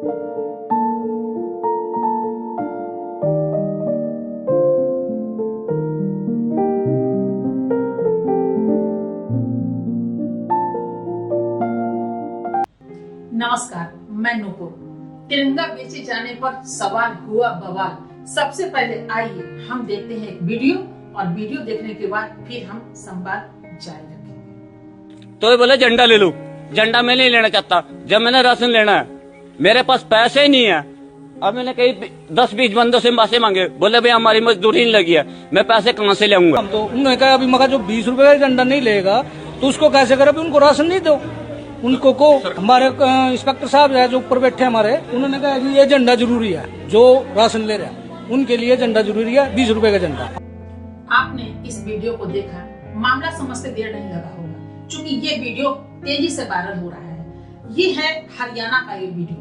नमस्कार, मैं नूपुर। तिरंगा बेचे जाने पर सवाल हुआ बवाल। सबसे पहले आइए हम देखते हैं एक वीडियो और वीडियो देखने के बाद फिर हम संवाद जारी रखेंगे। तो ये बोले झंडा ले लो। झंडा मैं नहीं लेना चाहता। जब मैंने राशन लेना है मेरे पास पैसे ही नहीं है। अब मैंने कई 10-20 बंदों से पैसे मांगे, बोले भाई हमारी मजदूरी नहीं लगी है, मैं पैसे कहाँ से लाऊंगा। तो उन्होंने कहा अभी मगर जो 20 रुपए का झंडा नहीं लेगा तो उसको कैसे करे, उनको राशन नहीं दो। उनको को हमारे इंस्पेक्टर साहब है जो ऊपर बैठे हमारे, उन्होंने कहा कि ये झंडा जरूरी है, जो राशन ले रहे हैं उनके लिए झंडा जरूरी है, 20 रुपए का झंडा। आपने इस वीडियो को देखा, मामला समझते देर नहीं लगा होगा, क्योंकि ये वीडियो तेजी से वायरल हो रहा है। ये है हरियाणा का ये वीडियो।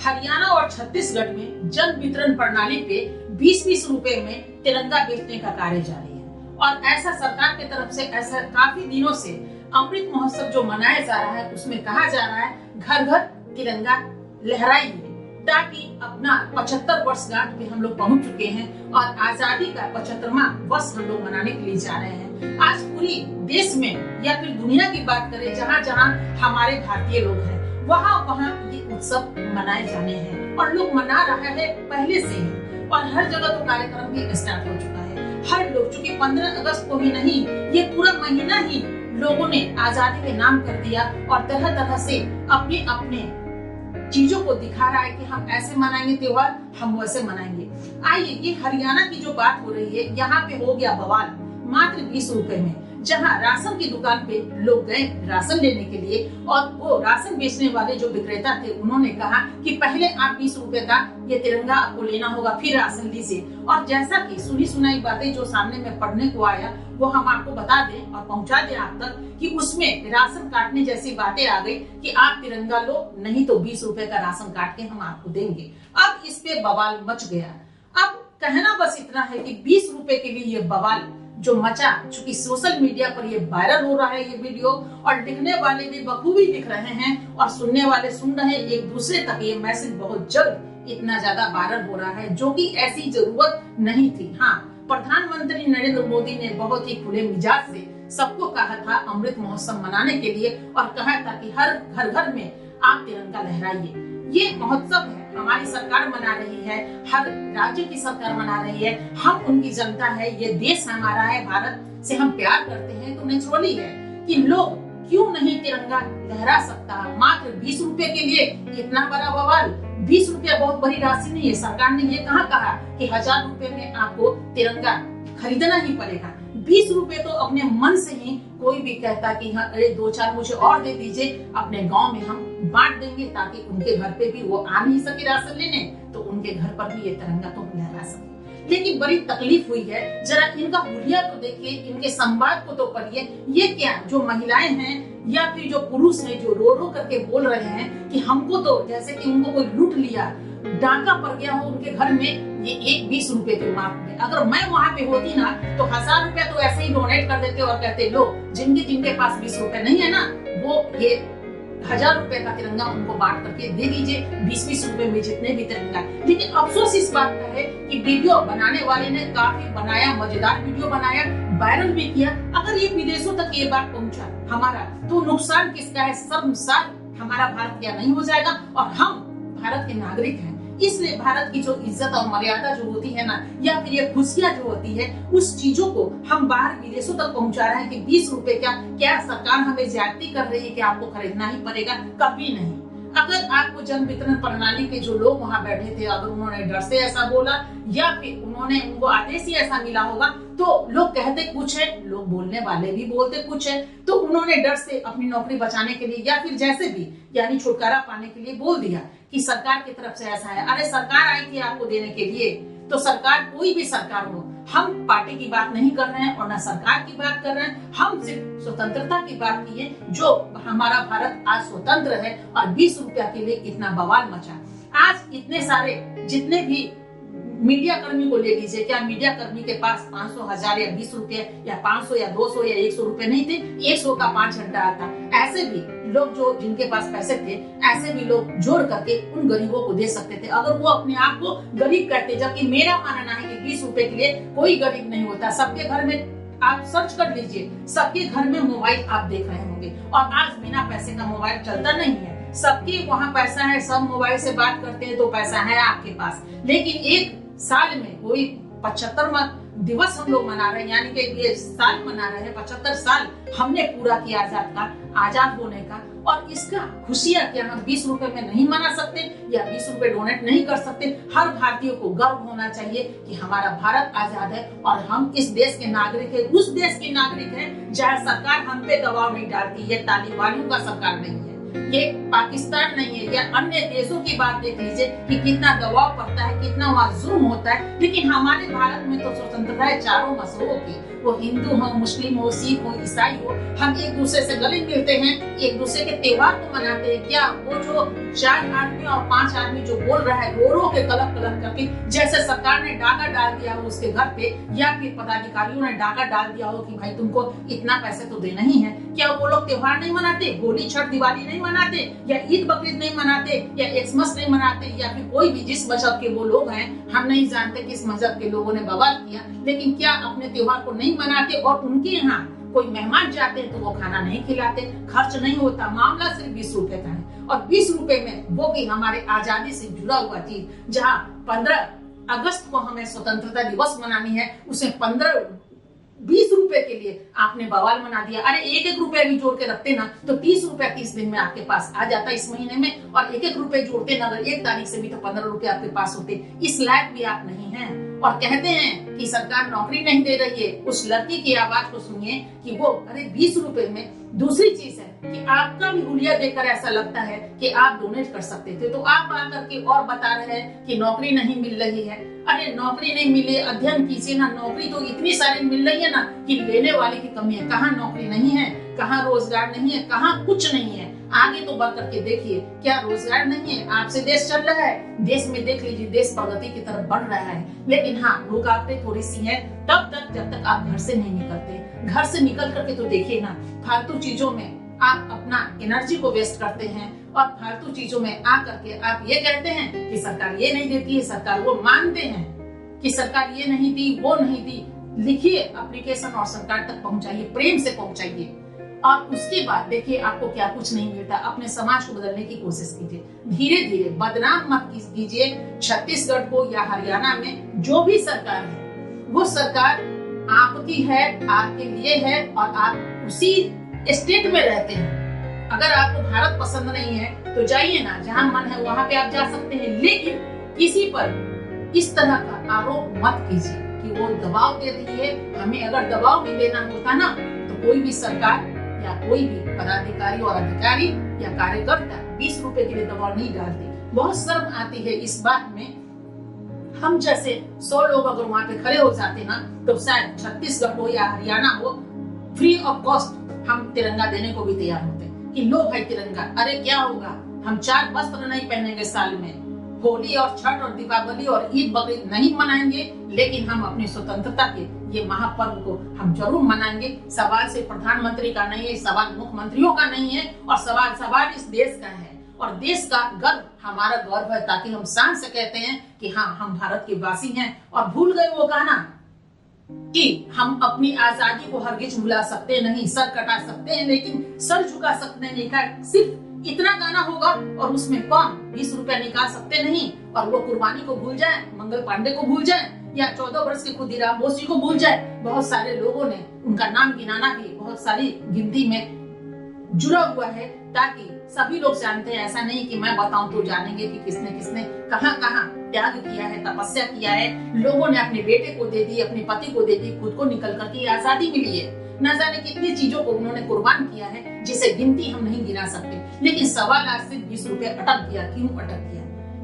हरियाणा और छत्तीसगढ़ में जन वितरण प्रणाली पे 20-20 रुपए में तिरंगा बेचने का कार्य जारी है। और ऐसा सरकार की तरफ से ऐसा काफी दिनों से अमृत महोत्सव जो मनाया जा रहा है उसमें कहा जा रहा है घर घर तिरंगा लहराइए, ताकि अपना 75 वर्षगांठ पे हम लोग पहुंच चुके हैं और आजादी का 75वां वर्ष हम लोग मनाने के लिए जा रहे हैं। आज पूरी देश में या फिर दुनिया की बात करें, जहाँ जहाँ हमारे भारतीय लोग हैं वहाँ वहाँ ये उत्सव मनाए जाने हैं और लोग मना रहे हैं पहले से ही। और हर जगह तो कार्यक्रम भी स्टार्ट हो चुका है। हर लोग, चूँकि 15 अगस्त को ही नहीं, ये पूरा महीना ही लोगों ने आजादी के नाम कर दिया और तरह तरह से अपने अपने चीजों को दिखा रहा है कि हम ऐसे मनाएंगे त्योहार, हम वैसे मनाएंगे। आइए, ये हरियाणा की जो बात हो रही है, यहाँ पे हो गया बवाल मात्र 20 रुपए में। जहाँ राशन की दुकान पे लोग गए राशन लेने के लिए और वो राशन बेचने वाले जो विक्रेता थे उन्होंने कहा कि पहले आप 20 रुपए का ये तिरंगा आपको लेना होगा, फिर राशन लीजिए। और जैसा कि सुनी सुनाई बातें जो सामने में पढ़ने को आया वो हम आपको बता दें और पहुंचा दें आप तक कि उसमें राशन काटने जैसी बातें आ गई कि आप तिरंगा लो, नहीं तो 20 रुपए का राशन काट के हम आपको देंगे। अब इस पे बवाल मच गया। अब कहना बस इतना है कि 20 रुपए के लिए ये बवाल जो मचा, चूंकि सोशल मीडिया पर ये वायरल हो रहा है ये वीडियो, और लिखने वाले भी बखूबी लिख रहे हैं और सुनने वाले सुन रहे हैं। एक दूसरे तक ये मैसेज बहुत जल्द इतना ज्यादा वायरल हो रहा है, जो कि ऐसी जरूरत नहीं थी। हाँ, प्रधानमंत्री नरेंद्र मोदी ने बहुत ही खुले मिजाज से सबको कहा था अमृत महोत्सव मनाने के लिए और कहा था कि हर घर घर में आप तिरंगा लहराइए। ये महोत्सव है, हमारी सरकार मना रही है, हर राज्य की सरकार मना रही है, हम उनकी जनता है, ये देश हमारा है, भारत से हम प्यार करते हैं, तो नेचुरली है कि लोग क्यों नहीं तिरंगा लहरा सकता। मात्र 20 रुपए के लिए इतना बड़ा बवाल। 20 रुपया बहुत बड़ी राशि नहीं है। सरकार ने ये कहाँ कहा कि 1000 रुपए में आपको तिरंगा खरीदना ही पड़ेगा। 20 रुपए तो अपने मन से ही कोई भी कहता कि हाँ, अरे 2-4 मुझे और दे दीजिए, अपने गांव में हम बांट देंगे ताकि उनके घर पे भी वो आ नहीं सके राशन लेने, तो उनके घर पर भी ये तिरंगा तो लहरा सके। लेकिन बड़ी तकलीफ हुई है। जरा इनका हुलिया तो देखिए, इनके संवाद को तो पढ़िए। ये क्या, जो महिलाएं हैं या फिर जो पुरुष हैं जो रो रो करके बोल रहे हैं कि हमको तो जैसे कि उनको कोई लूट लिया, डाका पड़ गया हो उनके घर में, ये एक 20 रुपए के माप में। अगर मैं वहाँ पे होती ना तो 1000 रुपया तो ऐसे ही डोनेट कर देते और कहते लो जिनके जिनके पास 20 रुपए नहीं है ना, वो ये 1000 रुपए का तिरंगा उनको बांट करके दे दीजिए, 20-20 रुपए में जितने भी तिरंगा। लेकिन अफसोस इस बात का है कि वीडियो बनाने वाले ने काफी बनाया, मजेदार वीडियो बनाया, वायरल भी किया। अगर ये विदेशों तक ये बात पहुंचा हमारा, तो नुकसान किसका है? शर्मसार हमारा भारत क्या नहीं हो जाएगा? और हम भारत के नागरिक हैं, इसलिए भारत की जो इज्जत और मर्यादा जो होती है ना, या फिर ये खुशियां जो होती है, उस चीजों को हम बाहर विदेशों तक पहुंचा रहे हैं कि 20 रुपए क्या सरकार हमें ज्यादती कर रही है कि आपको खरीदना ही पड़ेगा? कभी नहीं। अगर आपको जन वितरण प्रणाली के जो लोग वहाँ बैठे थे, अगर उन्होंने डर से ऐसा बोला या फिर उन्होंने उनको आदेश ही ऐसा मिला होगा, तो लोग कहते कुछ है, लोग बोलने वाले भी बोलते कुछ है, तो उन्होंने डर से अपनी नौकरी बचाने के लिए या फिर जैसे भी यानी छुटकारा पाने के लिए बोल दिया कि सरकार की तरफ से ऐसा है। अरे सरकार आई थी आपको देने के लिए, तो सरकार कोई भी सरकार हो, हम पार्टी की बात नहीं कर रहे हैं और न सरकार की बात कर रहे हैं, हम सिर्फ स्वतंत्रता की बात की है। जो हमारा भारत आज स्वतंत्र है और 20 रुपया के लिए इतना बवाल मचा। आज इतने सारे जितने भी मीडिया कर्मी को ले लीजिए, क्या मीडिया कर्मी के पास 500, 1000 या 20 रुपए या 500 या 200 या 100 रुपए नहीं थे? 100 का 5 घंटा आता। ऐसे भी लोग जो जिनके पास पैसे थे, ऐसे भी लोग जोड़ करके उन गरीबों को दे सकते थे, अगर वो अपने आप को गरीब कहते। जबकि मेरा मानना है कि 20 रुपए के लिए कोई गरीब नहीं होता। सबके घर में, आप सर्च कर लीजिए, सबके घर में मोबाइल आप देख रहे होंगे, और आज बिना पैसे का मोबाइल चलता नहीं है। सबके वहाँ पैसा है, सब मोबाइल से बात करते हैं, तो पैसा है आपके पास। लेकिन एक साल में कोई 75वां दिवस हम लोग मना रहे हैं, यानी कि ये साल मना रहे हैं, 75 साल हमने पूरा किया आजाद होने का। और इसका खुशियां क्या हम 20 रुपए में नहीं मना सकते, या 20 रुपए डोनेट नहीं कर सकते? हर भारतीय को गर्व होना चाहिए कि हमारा भारत आजाद है और हम इस देश के नागरिक है, उस देश के नागरिक है जहाँ सरकार हम पे दबाव नहीं डालती। ये तालिबानियों का सरकार नहीं है, ये पाकिस्तान नहीं है, या अन्य देशों की बात देख लीजिए कि कितना दबाव पड़ता है, कितना वहाँ जुल्म होता है। लेकिन हमारे भारत में तो स्वतंत्रता है चारों मजहबों की, वो हिंदू हो, मुस्लिम हो, सिख हो, ईसाई हो, हम एक दूसरे से गले मिलते हैं, एक दूसरे के त्योहार को मनाते हैं। क्या वो जो 4 आदमी और 5 आदमी जो बोल रहा है रो रो के कलप करके, जैसे सरकार ने डाका डाल दिया हो उसके घर पे, या फिर पदाधिकारियों ने डाका डाल दिया हो कि भाई तुमको इतना पैसे तो देना ही है, क्या वो लोग त्योहार नहीं मनाते? होली, छठ, दिवाली नहीं मनाते, या ईद बकरीद नहीं मनाते, या एक्समस नहीं मनाते, या फिर कोई भी जिस मजहब के वो लोग हैं, हम नहीं जानते किस मजहब के लोगों ने बवाल किया, लेकिन क्या अपने त्योहार को नहीं मनाते? और उनके यहाँ कोई मेहमान जाते हैं तो वो खाना नहीं खिलाते, खर्च नहीं होता। मामला सिर्फ 20 रुपए का है, और 20 रुपए में वो भी हमारे आजादी से जुड़ा हुआ चीज, जहाँ 15 अगस्त को हमें स्वतंत्रता दिवस मनानी है, उसे 20 रुपए के लिए आपने बवाल मना दिया। अरे 1-1 रुपए भी जोड़ के रखते ना तो 30 रुपया 30 दिन में आपके पास आ जाता इस महीने में, और 1-1 रुपए जोड़ते ना अगर 1 तारीख से भी तो 15 रुपए आपके पास होते। इस लायक भी आप नहीं हैं, और कहते हैं कि सरकार नौकरी नहीं दे रही है। उस लड़की की आवाज को सुनिए कि वो, अरे 20 रुपए में। दूसरी चीज है कि आपका भी हुलिया देखकर ऐसा लगता है कि आप डोनेट कर सकते थे, तो आप आकर के और बता रहे हैं कि नौकरी नहीं मिल रही है। अरे नौकरी नहीं मिली, अध्ययन कीजिए ना, नौकरी तो इतनी सारी मिल रही है ना कि लेने वाले की कमी है। कहाँ नौकरी नहीं है, कहाँ रोजगार नहीं है, कहाँ कुछ नहीं है। आगे तो बढ़ करके देखिए, क्या रोजगार नहीं है? आपसे देश चल रहा है, देश में देख लीजिए, देश प्रगति की तरफ बढ़ रहा है। लेकिन हाँ, रुकावटें थोड़ी सी है तब तक जब तक आप घर से नहीं निकलते। घर से निकल करके तो देखिए ना, फालतू चीजों में आप अपना एनर्जी को वेस्ट करते हैं, और फालतू चीजों में आ करके आप ये कहते हैं कि सरकार ये नहीं देती है, सरकार वो मानते हैं कि सरकार ये नहीं दी, वो नहीं दी। लिखिए एप्लीकेशन और सरकार तक पहुंचाइए, प्रेम से पहुंचाइए, और उसके बाद देखिए आपको क्या कुछ नहीं मिलता। अपने समाज को बदलने की कोशिश कीजिए, धीरे धीरे। बदनाम मत कीजिए छत्तीसगढ़ को या हरियाणा में जो भी सरकार है, वो सरकार आपकी है, आपके लिए है, और आप उसी स्टेट में रहते हैं। अगर आपको भारत पसंद नहीं है तो जाइए ना, जहाँ मन है वहां पे आप जा सकते हैं, लेकिन किसी पर इस तरह का आरोप मत कीजिए कि वो दबाव दे रही है। हमें अगर दबाव भी देना होता ना तो कोई भी सरकार या कोई भी पदाधिकारी और अधिकारी या कार्यकर्ता 20 रुपए के लिए दबाव नहीं डालते। बहुत शर्म आती है इस बात में। हम जैसे 100 लोग अगर वहाँ पे खड़े हो जाते ना तो शायद छत्तीसगढ़ हो या हरियाणा हो, फ्री ऑफ कॉस्ट हम तिरंगा देने को भी तैयार होते कि लो भाई तिरंगा। अरे क्या होगा, हम 4 वस्त्र नहीं पहनेंगे साल में, होली और छठ और दीपावली और ईद बकरीद नहीं मनाएंगे, लेकिन हम अपनी स्वतंत्रता के ये महापर्व को हम जरूर मनाएंगे। सवाल से प्रधानमंत्री का नहीं है, सवाल मुख्यमंत्रियों का नहीं है, और सवाल इस देश का है, और देश का गर्व हमारा गौरव है, ताकि हम शान से कहते हैं कि हाँ, हम भारत के वासी हैं। और भूल गए वो कहना कि हम अपनी आजादी को हरगिज भुला सकते नहीं, सर कटा सकते हैं लेकिन सर झुका सकते नहीं। का सिर्फ इतना गाना होगा और उसमें कौन 20 रुपया निकाल सकते नहीं, और वो कुर्बानी को भूल जाए, मंगल पांडे को भूल जाए, या 14 वर्ष के खुदीराम बोस जी को भूल जाए। बहुत सारे लोगों ने उनका नाम गिनाना भी बहुत सारी गिनती में जुड़ा हुआ है, ताकि सभी लोग जानते हैं। ऐसा नहीं कि मैं बताऊं तो जानेंगे कि किसने किसने कहां कहां त्याग किया है, तपस्या किया है। लोगों ने अपने बेटे को दे दी, अपने पति को दे दी, खुद को निकल करके आजादी मिली है। न जाने कितनी चीजों को उन्होंने कुर्बान किया है, जिसे गिनती हम नहीं गिना सकते। लेकिन 1.25 लाख से 20 रुपए अटक गया। क्यों अटक गया?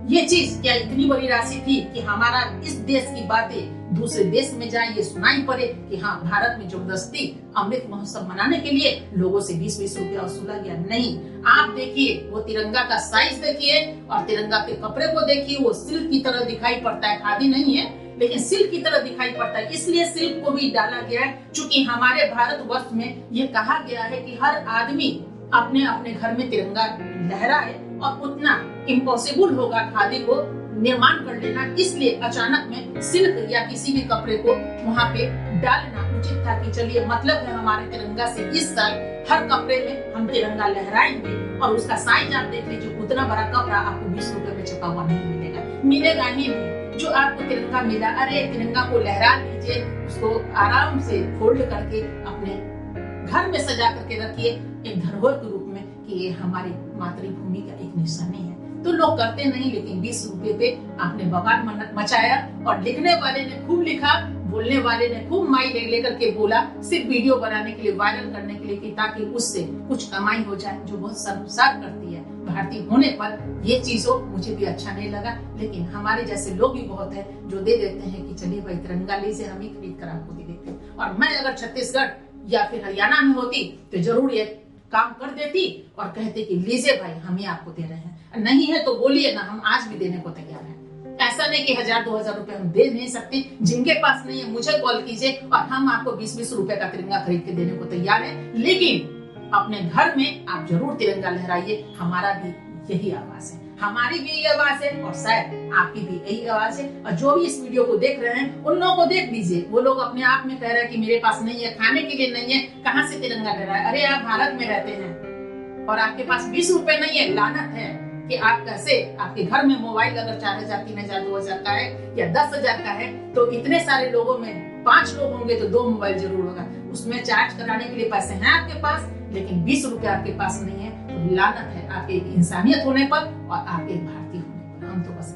ये चीज क्या इतनी बड़ी राशि थी कि हमारा इस देश की बातें दूसरे देश में जाए, ये सुनाई पड़े कि हाँ, भारत में जबरदस्ती अमृत महोत्सव मनाने के लिए लोगों से 20-20 रुपया वसूला गया? नहीं। आप देखिए वो तिरंगा का साइज देखिए, और तिरंगा के कपड़े को देखिए, वो सिल्क की तरह दिखाई पड़ता है। खादी नहीं है लेकिन सिल्क की तरह दिखाई पड़ता है। इसलिए सिल्क को भी डाला गया है, चूंकि हमारे भारत वर्ष में ये कहा गया है कि हर आदमी अपने अपने घर में तिरंगा लहराए, और उतना इम्पॉसिबल होगा खादी को निर्माण कर लेना, इसलिए अचानक में सिल्क या किसी भी कपड़े को वहाँ पे डालना उचित था कि चलिए मतलब है हमारे तिरंगा से इस साल हर कपड़े में हम तिरंगा लहराएंगे। और उसका साइज आप देख लीजिए, उतना बड़ा कपड़ा आपको 20 रुपए में छपा हुआ नहीं मिलेगा ही नहीं। जो आपको तिरंगा मिला, अरे तिरंगा को लहरा लीजिए, उसको आराम से फोल्ड करके अपने घर में सजा करके रखिए एक धरोहर के रूप में कि ये हमारी मातृभूमि का एक निशानी है। तो लोग करते नहीं, लेकिन 20 रुपए पे आपने बवाल मचाया, और लिखने वाले ने खूब लिखा, बोलने वाले ने खूब माइक लेकर के बोला, सिर्फ वीडियो बनाने के लिए, वायरल करने के लिए, कि ताकि उससे कुछ कमाई हो जाए, जो बहुत शर्मसार करती है। भारतीय होने पर ये चीजों मुझे भी अच्छा नहीं लगा, लेकिन हमारे जैसे लोग भी बहुत है जो दे देते हैं कि चलिए भाई तिरंगा लीजिए, हम ही खरीद कर आपको दे देते हैं। और मैं अगर छत्तीसगढ़ या फिर हरियाणा में होती तो जरूर ये काम कर देती और कहते कि लीजिए भाई, हम ही आपको दे रहे हैं, नहीं है तो बोलिए ना, हम आज भी देने को तैयार हैं। ऐसा नहीं कि 1000-2000 रुपए हम दे नहीं सकते, जिनके पास नहीं है मुझे कॉल कीजिए और हम आपको 20-20 रुपए का तिरंगा खरीद के देने को तैयार है। लेकिन अपने घर में आप जरूर तिरंगा लहराइए, हमारा भी यही आवाज है, हमारी भी यही आवाज है, और शायद आपकी भी यही आवाज है। और जो भी इस वीडियो को देख रहे हैं उन लोगों को देख लीजिए, वो लोग अपने आप में कह रहे हैं कि मेरे पास नहीं है, खाने के लिए नहीं है, कहाँ से तिरंगा लहराए। अरे आप भारत में रहते हैं और आपके पास 20 रुपए नहीं है, लानत है कि आप कैसे, आपके घर में मोबाइल अगर 4000, 3000, 2000 का है या 10,000 का है, तो इतने सारे लोगों में 5 लोग होंगे तो 2 मोबाइल जरूर होगा, उसमें चार्ज कराने के लिए पैसे हैं आपके पास, लेकिन 20 रुपए आपके पास नहीं है। तो लानत है आपके इंसानियत होने पर और आपके भारतीय होने पर। हम तो बस